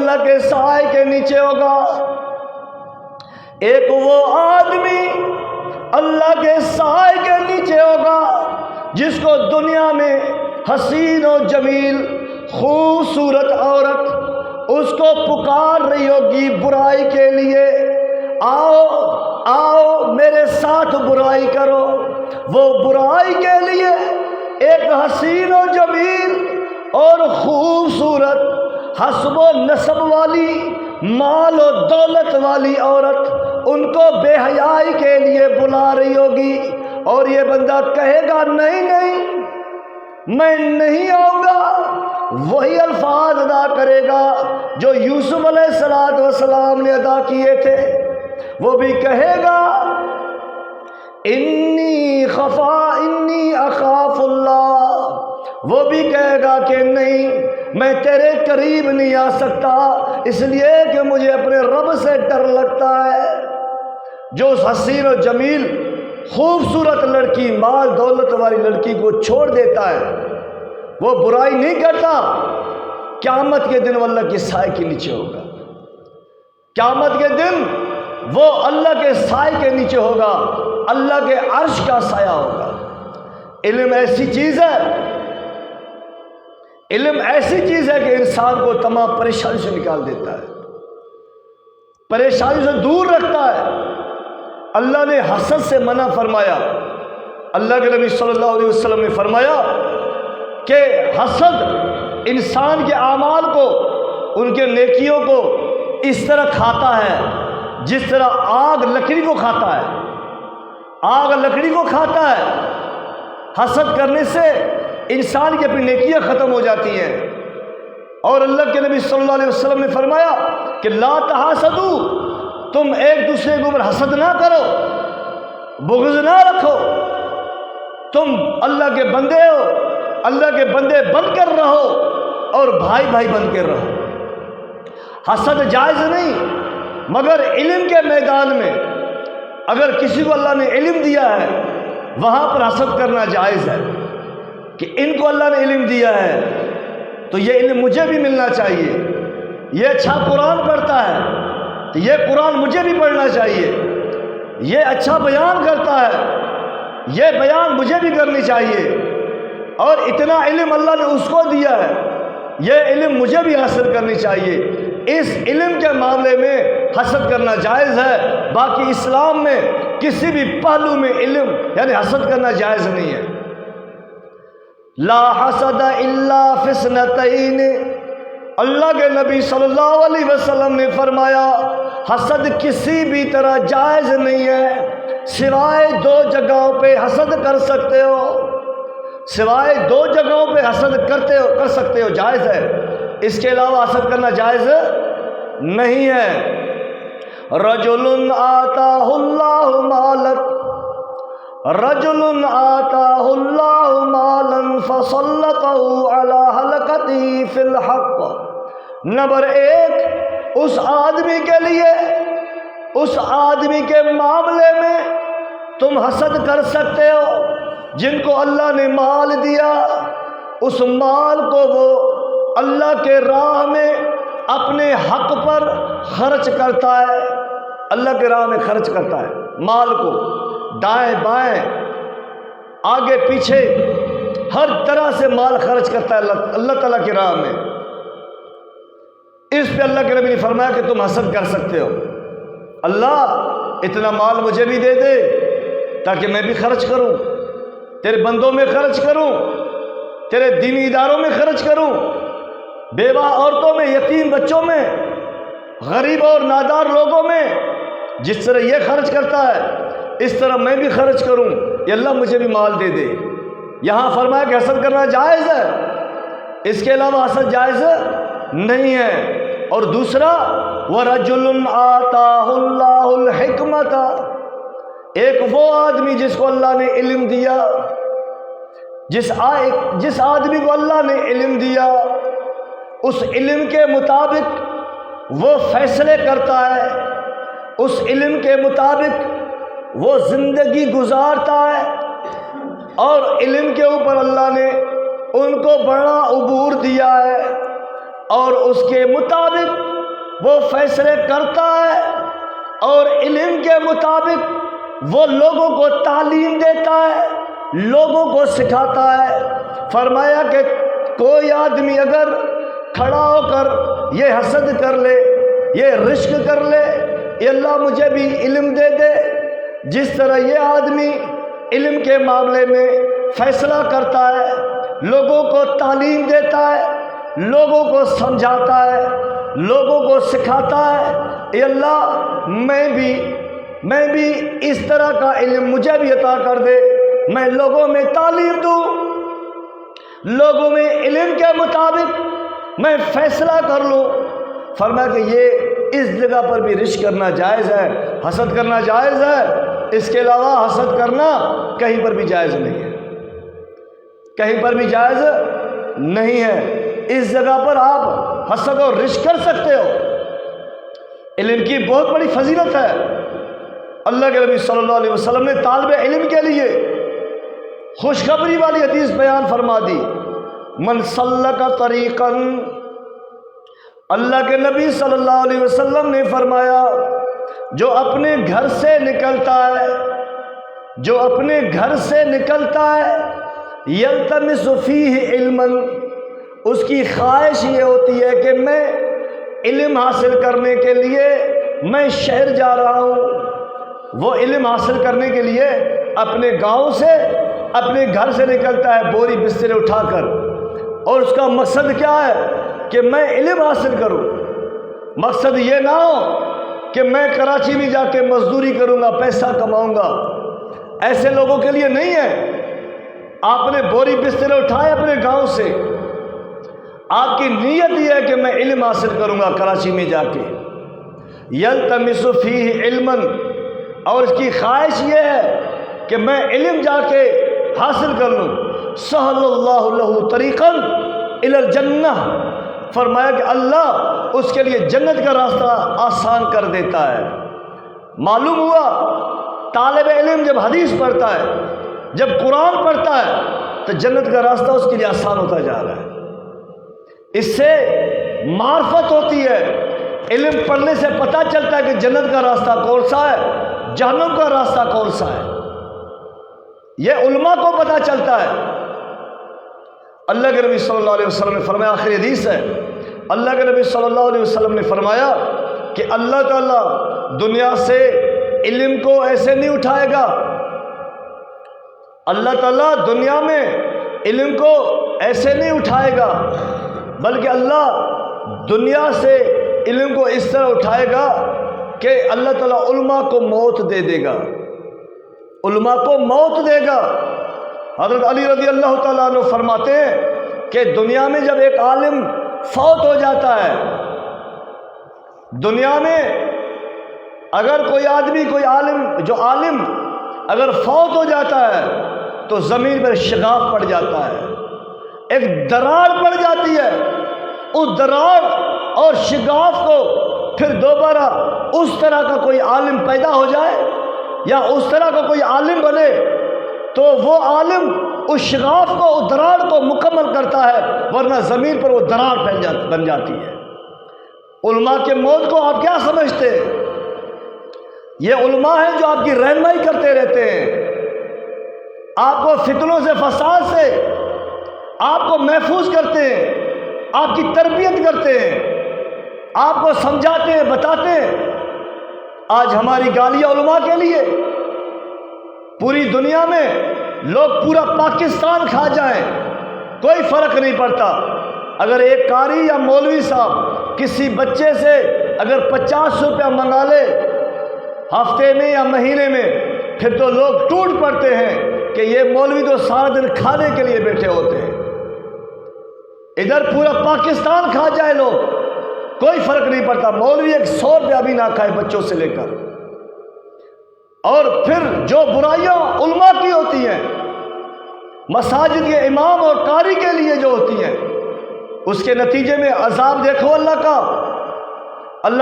اللہ کے سائے کے نیچے ہوگا، ایک وہ آدمی اللہ کے سائے کے نیچے ہوگا جس کو دنیا میں حسین و جمیل خوبصورت عورت اس کو پکار رہی ہوگی برائی کے لیے، آؤ آؤ میرے ساتھ برائی کرو۔ وہ برائی کے لیے ایک حسین و جمیل اور خوبصورت حسب و نسب والی مال و دولت والی عورت ان کو بے حیائی کے لیے بلا رہی ہوگی، اور یہ بندہ کہے گا نہیں نہیں میں نہیں آؤں گا، وہی الفاظ ادا کرے گا جو یوسف علیہ السلام نے ادا کیے تھے۔ وہ بھی کہے گا انی اخاف اللہ، وہ بھی کہے گا کہ نہیں میں تیرے قریب نہیں آ سکتا اس لیے کہ مجھے اپنے رب سے ڈر لگتا ہے۔ جو اس حسین و جمیل خوبصورت لڑکی مال دولت والی لڑکی کو چھوڑ دیتا ہے، وہ برائی نہیں کرتا، قیامت کے دن وہ اللہ کے سائے کے نیچے ہوگا۔ قیامت کے دن وہ اللہ کے سائے کے نیچے ہوگا، اللہ کے عرش کا سایہ ہوگا۔ علم ایسی چیز ہے، علم ایسی چیز ہے کہ انسان کو تمام پریشانی سے نکال دیتا ہے، پریشانی سے دور رکھتا ہے۔ اللہ نے حسد سے منع فرمایا، اللہ کے نبی صلی اللہ علیہ وسلم نے فرمایا کہ حسد انسان کے اعمال کو، ان کے نیکیوں کو اس طرح کھاتا ہے جس طرح آگ لکڑی کو کھاتا ہے، آگ لکڑی کو کھاتا ہے۔ حسد کرنے سے انسان کی اپنی نیکیاں ختم ہو جاتی ہیں، اور اللہ کے نبی صلی اللہ علیہ وسلم نے فرمایا کہ لا تحاسدوا، تم ایک دوسرے کے اوپر حسد نہ کرو، بغض نہ رکھو، تم اللہ کے بندے ہو، اللہ کے بندے بن کر رہو اور بھائی بھائی بن کر رہو۔ حسد جائز نہیں، مگر علم کے میدان میں اگر کسی کو اللہ نے علم دیا ہے وہاں پر حسد کرنا جائز ہے کہ ان کو اللہ نے علم دیا ہے تو یہ علم مجھے بھی ملنا چاہیے، یہ اچھا قرآن پڑھتا ہے تو یہ قرآن مجھے بھی پڑھنا چاہیے، یہ اچھا بیان کرتا ہے یہ بیان مجھے بھی کرنی چاہیے، اور اتنا علم اللہ نے اس کو دیا ہے یہ علم مجھے بھی حاصل کرنی چاہیے۔ اس علم کے معاملے میں حسد کرنا جائز ہے، باقی اسلام میں کسی بھی پہلو میں علم یعنی حسد کرنا جائز نہیں ہے۔ لا حسد الا فی اثنتین، اللہ کے نبی صلی اللہ علیہ وسلم نے فرمایا حسد کسی بھی طرح جائز نہیں ہے، سوائے دو جگہوں پہ حسد کر سکتے ہو، سوائے دو جگہوں پہ حسد کر سکتے ہو، جائز ہے، اس کے علاوہ حسد کرنا جائز نہیں ہے۔ رجل آتاہ اللہ مالا، رجل آتاہ اللہ مالا فسلطہ علی حلقتہ فی الحق، نمبر ایک اس آدمی کے لیے، اس آدمی کے معاملے میں تم حسد کر سکتے ہو جن کو اللہ نے مال دیا، اس مال کو وہ اللہ کے راہ میں اپنے حق پر خرچ کرتا ہے، اللہ کے راہ میں خرچ کرتا ہے مال کو، دائیں بائیں آگے پیچھے ہر طرح سے مال خرچ کرتا ہے اللہ تعالیٰ کی راہ میں۔ اس پہ اللہ کے نبی نے فرمایا کہ تم حسد کر سکتے ہو، اللہ اتنا مال مجھے بھی دے دے تاکہ میں بھی خرچ کروں، تیرے بندوں میں خرچ کروں، تیرے دینی اداروں میں خرچ کروں، بیوہ عورتوں میں، یتیم بچوں میں، غریب اور نادار لوگوں میں، جس طرح یہ خرچ کرتا ہے اس طرح میں بھی خرچ کروں، یہ اللہ مجھے بھی مال دے دے۔ یہاں فرمایا کہ حسد کرنا جائز ہے، اس کے علاوہ حسد جائز نہیں ہے۔ اور دوسرا وَرَجُلٌ آتَاهُ اللَّهُ الْحِكْمَةَ، ایک وہ آدمی جس کو اللہ نے علم دیا، جس آدمی کو اللہ نے علم دیا اس علم کے مطابق وہ فیصلے کرتا ہے، اس علم کے مطابق وہ زندگی گزارتا ہے، اور علم کے اوپر اللہ نے ان کو بڑا عبور دیا ہے، اور اس کے مطابق وہ فیصلے کرتا ہے اور علم کے مطابق وہ لوگوں کو تعلیم دیتا ہے، لوگوں کو سکھاتا ہے۔ فرمایا کہ کوئی آدمی اگر کھڑا ہو کر یہ حسد کر لے، یہ رشک کر لے، یہ اللہ مجھے بھی علم دے دے، جس طرح یہ آدمی علم کے معاملے میں فیصلہ کرتا ہے، لوگوں کو تعلیم دیتا ہے، لوگوں کو سمجھاتا ہے، لوگوں کو سکھاتا ہے، اے اللہ میں بھی اس طرح کا علم مجھے بھی عطا کر دے، میں لوگوں میں تعلیم دوں، لوگوں میں علم کے مطابق میں فیصلہ کر لوں۔ فرمایا کہ یہ اس جگہ پر بھی رشک کرنا جائز ہے، حسد کرنا جائز ہے، اس کے علاوہ حسد کرنا کہیں پر بھی جائز نہیں ہے، کہیں پر بھی جائز نہیں ہے۔ اس جگہ پر آپ حسد اور رشک کر سکتے ہو۔ علم کی بہت بڑی فضیلت ہے۔ اللہ کے نبی صلی اللہ علیہ وسلم نے طالب علم کے لیے خوشخبری والی حدیث بیان فرما دی، من سلک طریقا، اللہ کے نبی صلی اللہ علیہ وسلم نے فرمایا جو اپنے گھر سے نکلتا ہے، جو اپنے گھر سے نکلتا ہے، یلتمس فیہ علما، اس کی خواہش یہ ہوتی ہے کہ میں علم حاصل کرنے کے لیے میں شہر جا رہا ہوں، وہ علم حاصل کرنے کے لیے اپنے گاؤں سے اپنے گھر سے نکلتا ہے بوری بستر اٹھا کر، اور اس کا مقصد کیا ہے کہ میں علم حاصل کروں، مقصد یہ نہ ہو کہ میں کراچی میں جا کے مزدوری کروں گا، پیسہ کماؤں گا، ایسے لوگوں کے لیے نہیں ہے۔ آپ نے بوری بستر اٹھائے اپنے گاؤں سے، آپ کی نیت یہ ہے کہ میں علم حاصل کروں گا کراچی میں جا کے، یلتمس فیہ علما، اور اس کی خواہش یہ ہے کہ میں علم جا کے حاصل کر لوں، سہل اللہ لہ طریقا الی الجنہ، فرمایا کہ اللہ اس کے لیے جنت کا راستہ آسان کر دیتا ہے۔ معلوم ہوا طالب علم جب حدیث پڑھتا ہے، جب قرآن پڑھتا ہے، تو جنت کا راستہ اس کے لیے آسان ہوتا جا رہا ہے، اس سے معرفت ہوتی ہے۔ علم پڑھنے سے پتہ چلتا ہے کہ جنت کا راستہ کون سا ہے، جہنم کا راستہ کون سا ہے، یہ علماء کو پتہ چلتا ہے۔ اللہ کے نبی صلی اللہ علیہ وسلم نے فرمایا، آخری حدیث ہے، اللہ کے نبی صلی اللہ علیہ وسلم نے فرمایا کہ اللہ تعالیٰ دنیا سے علم کو ایسے نہیں اٹھائے گا، اللہ تعالیٰ دنیا میں علم کو ایسے نہیں اٹھائے گا، بلکہ اللہ دنیا سے علم کو اس طرح اٹھائے گا کہ اللہ تعالیٰ علماء کو موت دے دے گا، علماء کو موت دے گا۔ حضرت علی رضی اللہ تعالیٰ عنہ فرماتے ہیں کہ دنیا میں جب ایک عالم فوت ہو جاتا ہے، دنیا میں اگر کوئی آدمی، کوئی عالم اگر فوت ہو جاتا ہے تو زمین پر شگاف پڑ جاتا ہے، ایک دراڑ پڑ جاتی ہے، اس دراڑ اور شگاف کو پھر دوبارہ اس طرح کا کوئی عالم پیدا ہو جائے یا اس طرح کا کوئی عالم بنے تو وہ عالم اس شگاف کو، اس دراڑ کو مکمل کرتا ہے، ورنہ زمین پر وہ دراڑ بن جاتی ہے۔ علماء کے موت کو آپ کیا سمجھتے ہیں؟ یہ علماء ہیں جو آپ کی رہنمائی کرتے رہتے ہیں، آپ کو فتنوں سے، فساد سے آپ کو محفوظ کرتے ہیں، آپ کی تربیت کرتے ہیں، آپ کو سمجھاتے ہیں، بتاتے ہیں۔ آج ہماری گالیاں علماء کے لیے، پوری دنیا میں لوگ پورا پاکستان کھا جائیں کوئی فرق نہیں پڑتا، اگر ایک قاری یا مولوی صاحب کسی بچے سے اگر 50 روپیہ منگا لے ہفتے میں یا مہینے میں، پھر تو لوگ ٹوٹ پڑتے ہیں کہ یہ مولوی تو سارا دن کھانے کے لیے بیٹھے ہوتے ہیں۔ ادھر پورا پاکستان کھا جائے لوگ، کوئی فرق نہیں پڑتا، مولوی 100 روپیہ بھی نہ کھائے بچوں سے لے کر۔ اور پھر جو برائیاں علماء کی ہوتی ہیں، مساجد کے امام اور قاری کے لیے جو ہوتی ہیں، اس کے نتیجے میں عذاب دیکھو اللہ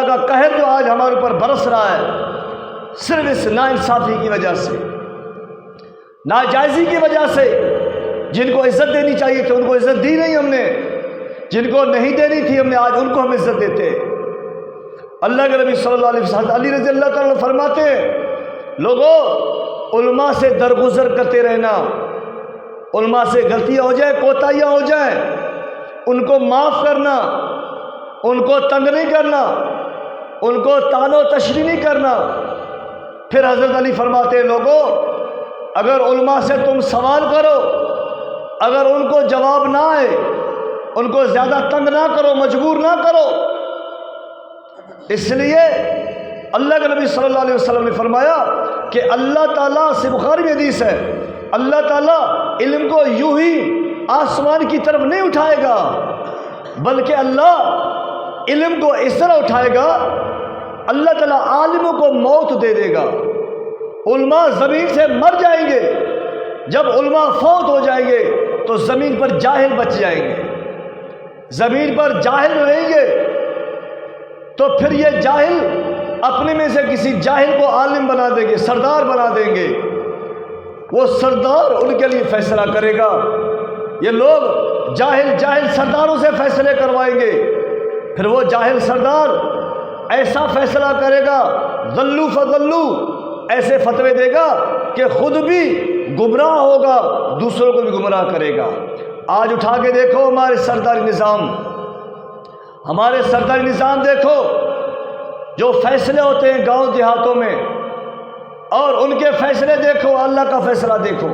کا قہر جو آج ہمارے اوپر برس رہا ہے، صرف اس ناانصافی کی وجہ سے، ناجائزی کی وجہ سے۔ جن کو عزت دینی چاہیے تھی ان کو عزت دی نہیں ہم نے، جن کو نہیں دینی تھی ہم نے آج ان کو ہم عزت دیتے۔ اللہ کے نبی صلی اللہ علیہ وسلم علی رضی اللہ تعالیٰ فرماتے ہیں لوگوں علماء سے درگزر کرتے رہنا، علماء سے غلطیاں ہو جائیں، کوتاہیاں ہو جائیں، ان کو معاف کرنا، ان کو تنگ نہیں کرنا، ان کو طعن و تشریح نہیں کرنا۔ پھر حضرت علی فرماتے ہیں لوگوں اگر علماء سے تم سوال کرو، اگر ان کو جواب نہ آئے، ان کو زیادہ تنگ نہ کرو، مجبور نہ کرو۔ اس لیے اللہ کے نبی صلی اللہ علیہ وسلم نے فرمایا کہ اللہ تعالیٰ سے بخاری میں حدیث ہے، اللہ تعالیٰ علم کو یوں ہی آسمان کی طرف نہیں اٹھائے گا، بلکہ اللہ علم کو اس طرح اٹھائے گا، اللہ تعالیٰ عالموں کو موت دے دے گا، علماء زمین سے مر جائیں گے، جب علماء فوت ہو جائیں گے تو زمین پر جاہل بچ جائیں گے، زمین پر جاہل رہیں گے، تو پھر یہ جاہل اپنے میں سے کسی جاہل کو عالم بنا دیں گے، سردار بنا دیں گے، وہ سردار ان کے لیے فیصلہ کرے گا۔ یہ لوگ جاہل سرداروں سے فیصلے کروائیں گے، پھر وہ جاہل سردار ایسا فیصلہ کرے گا، ضلوا فضلوا، ایسے فتوے دے گا کہ خود بھی گمراہ ہوگا، دوسروں کو بھی گمراہ کرے گا۔ آج اٹھا کے دیکھو ہمارے سرداری نظام دیکھو، جو فیصلے ہوتے ہیں گاؤں دیہاتوں میں، اور ان کے فیصلے دیکھو، اللہ کا فیصلہ دیکھو۔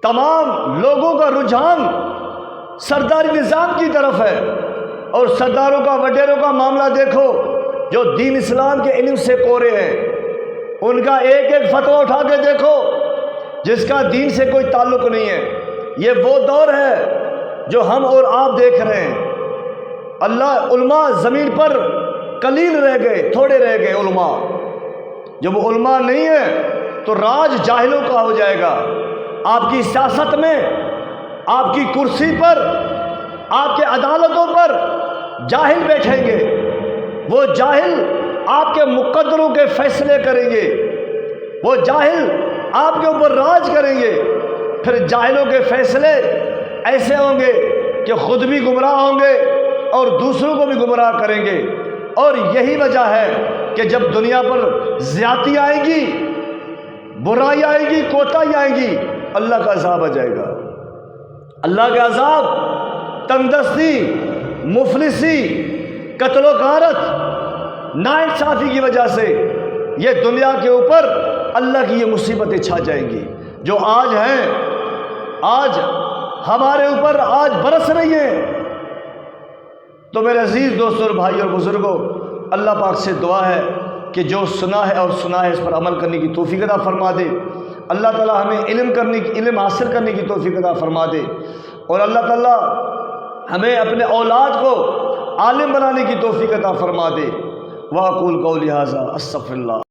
تمام لوگوں کا رجحان سرداری نظام کی طرف ہے، اور سرداروں کا وڈیروں کا معاملہ دیکھو جو دین اسلام کے علم سے کورے ہیں، ان کا ایک ایک فتویٰ اٹھا کے دیکھو جس کا دین سے کوئی تعلق نہیں ہے۔ یہ وہ دور ہے جو ہم اور آپ دیکھ رہے ہیں۔ علماء زمین پر قلیل رہ گئے، تھوڑے رہ گئے علماء۔ جب وہ علماء نہیں ہیں تو راج جاہلوں کا ہو جائے گا۔ آپ کی سیاست میں، آپ کی کرسی پر، آپ کے عدالتوں پر جاہل بیٹھیں گے، وہ جاہل آپ کے مقدروں کے فیصلے کریں گے، وہ جاہل آپ کے اوپر راج کریں گے۔ پھر جاہلوں کے فیصلے ایسے ہوں گے کہ خود بھی گمراہ ہوں گے اور دوسروں کو بھی گمراہ کریں گے۔ اور یہی وجہ ہے کہ جب دنیا پر زیادتی آئے گی، برائی آئے گی، کوتاہی آئے گی، اللہ کا عذاب آ جائے گا۔ اللہ کا عذاب تنگدستی، مفلسی، قتل و غارت، ناانصافی کی وجہ سے یہ دنیا کے اوپر اللہ کی یہ مصیبتیں چھا جائیں گی جو آج ہیں، آج ہمارے اوپر آج برس رہی ہیں۔ تو میرے عزیز دوستوں اور بھائیوں اور بزرگوں، اللہ پاک سے دعا ہے کہ جو سنا ہے اس پر عمل کرنے کی توفیق عطا فرما دے۔ اللہ تعالی ہمیں علم حاصل کرنے کی توفیق عطا فرما دے، اور اللہ تعالی ہمیں اپنے اولاد کو عالم بنانے کی توفیق عطا فرما دے۔ واقول قولی ھذا استغفر اللہ۔